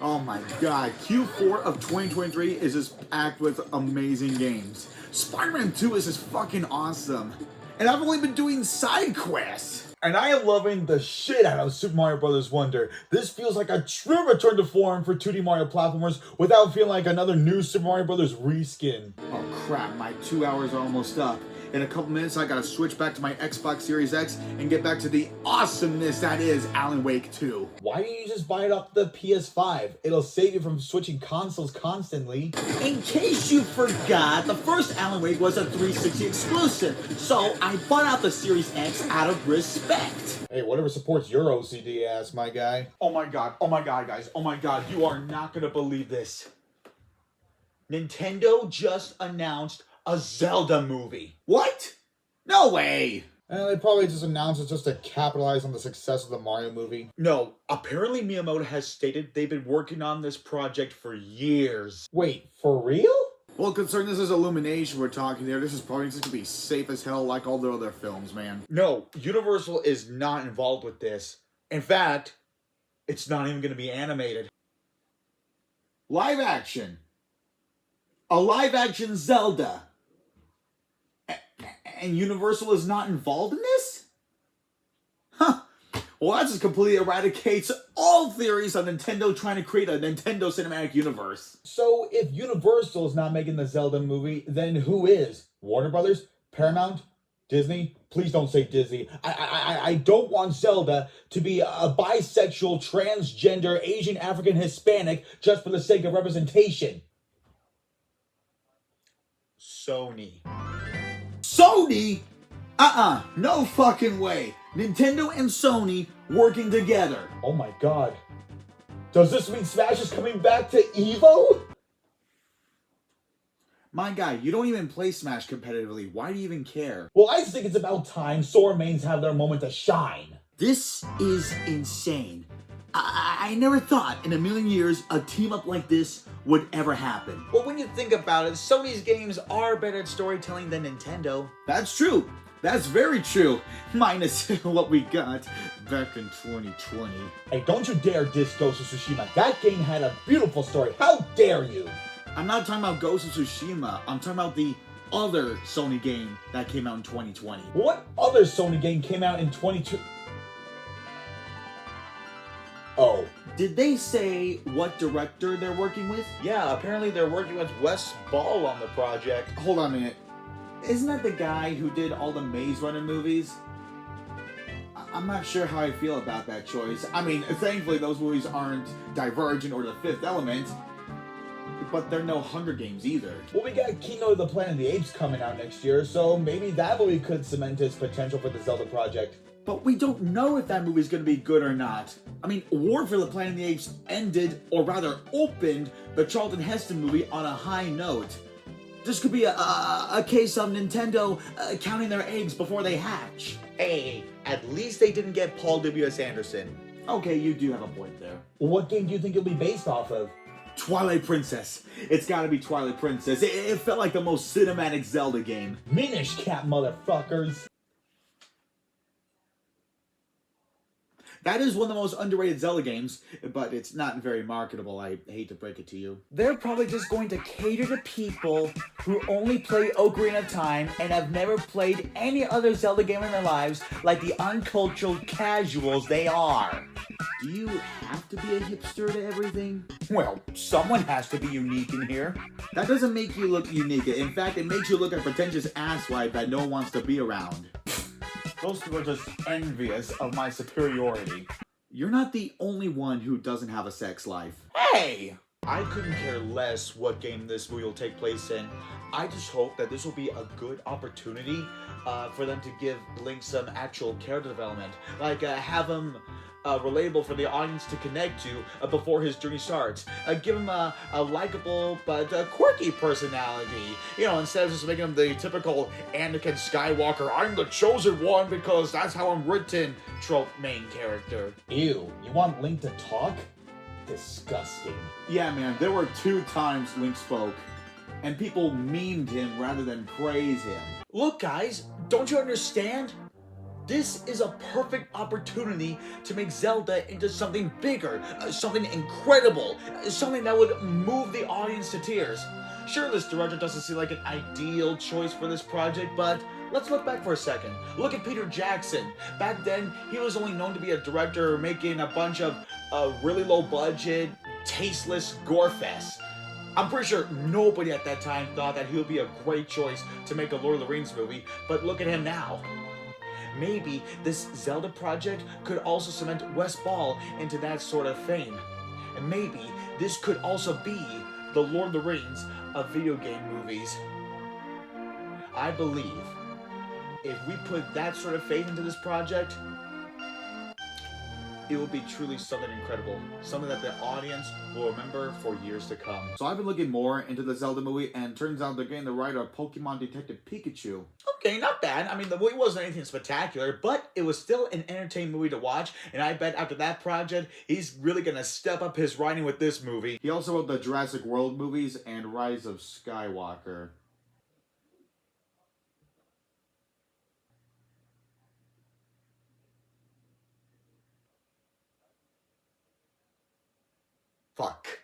Oh my god, Q4 of 2023 is just packed with amazing games. Spider-Man 2 is just fucking awesome. And I've only been doing side quests. And I am loving the shit out of Super Mario Bros. Wonder. This feels like a true return to form for 2D Mario platformers without feeling like another new Super Mario Bros. Reskin. Oh crap, my 2 hours are almost up. In a couple minutes, I gotta switch back to my Xbox Series X and get back to the awesomeness that is Alan Wake 2. Why don't you just buy it off the PS5? It'll save you from switching consoles constantly. In case you forgot, the first Alan Wake was a 360 exclusive, so I bought out the Series X out of respect. Hey, whatever supports your OCD ass, my guy. Oh my god, guys, oh my god, you are not gonna believe this. Nintendo just announced a Zelda movie. What? No way! And they probably just announced it just to capitalize on the success of the Mario movie. No, apparently Miyamoto has stated they've been working on this project for years. Wait, for real? Well, considering this is Illumination we're talking there, this is probably just gonna be safe as hell like all the other films, man. No, Universal is not involved with this. In fact, it's not even going to be animated. Live action. A live action Zelda. And Universal is not involved in this? Huh. Well, that just completely eradicates all theories of Nintendo trying to create a Nintendo cinematic universe. So, if Universal is not making the Zelda movie, then who is? Warner Brothers? Paramount? Disney? Please don't say Disney. I don't want Zelda to be a bisexual, transgender, Asian, African, Hispanic just for the sake of representation. Sony. Sony? No fucking way. Nintendo and Sony working together. Oh my god. Does this mean Smash is coming back to EVO? My guy, you don't even play Smash competitively. Why do you even care? Well, I think it's about time Sora mains have their moment to shine. This is insane. I never thought in a million years a team up like this would ever happen. But when you think about it, Sony's games are better at storytelling than Nintendo. That's true. That's very true. Minus what we got back in 2020. Hey, don't you dare diss Ghost of Tsushima. That game had a beautiful story. How dare you? I'm not talking about Ghost of Tsushima. I'm talking about the other Sony game that came out in 2020. What other Sony game came out in 22? Oh. Did they say what director they're working with? Yeah, apparently they're working with Wes Ball on the project. Hold on a minute. Isn't that the guy who did all the Maze Runner movies? I'm not sure how I feel about that choice. I mean, thankfully those movies aren't Divergent or The Fifth Element, but they're no Hunger Games either. Well, we got Kingdom of the Planet of the Apes coming out next year, so maybe that movie could cement its potential for the Zelda project. But we don't know if that movie's gonna be good or not. I mean, War for the Planet of the Apes ended, or rather opened, the Charlton Heston movie on a high note. This could be a case of Nintendo counting their eggs before they hatch. Hey, at least they didn't get Paul W.S. Anderson. Okay, you do have a point there. What game do you think it'll be based off of? Twilight Princess. It's gotta be Twilight Princess. It felt like the most cinematic Zelda game. Minish Cap, motherfuckers. That is one of the most underrated Zelda games, but it's not very marketable, I hate to break it to you. They're probably just going to cater to people who only play Ocarina of Time and have never played any other Zelda game in their lives, like the uncultured casuals they are. Do you have to be a hipster to everything? Well, someone has to be unique in here. That doesn't make you look unique. In fact, it makes you look like a pretentious asswipe that no one wants to be around. Those people are just envious of my superiority. You're not the only one who doesn't have a sex life. Hey! I couldn't care less what game this movie will take place in. I just hope that this will be a good opportunity for them to give Link some actual character development. Like, have him relatable for the audience to connect to before his journey starts. Give him a likable but quirky personality. You know, instead of just making him the typical Anakin Skywalker, I'm the chosen one because that's how I'm written trope main character. Ew, you want Link to talk? Disgusting. Yeah, man, there were 2 times Link spoke, and people memed him rather than praise him. Look, guys, don't you understand? This is a perfect opportunity to make Zelda into something bigger, something incredible, something that would move the audience to tears. Sure, this director doesn't seem like an ideal choice for this project, but let's look back for a second. Look at Peter Jackson. Back then, he was only known to be a director making a bunch of really low budget, tasteless gore fests. I'm pretty sure nobody at that time thought that he would be a great choice to make a Lord of the Rings movie, but look at him now. Maybe this Zelda project could also cement Wes Ball into that sort of fame. And maybe this could also be the Lord of the Rings of video game movies. I believe if we put that sort of faith into this project, it will be truly something incredible. Something that the audience will remember for years to come. So I've been looking more into the Zelda movie, and turns out they're getting the writer of Pokemon Detective Pikachu. Okay, not bad. I mean, the movie wasn't anything spectacular, but it was still an entertaining movie to watch, and I bet after that project, he's really gonna step up his writing with this movie. He also wrote the Jurassic World movies and Rise of Skywalker. Fuck.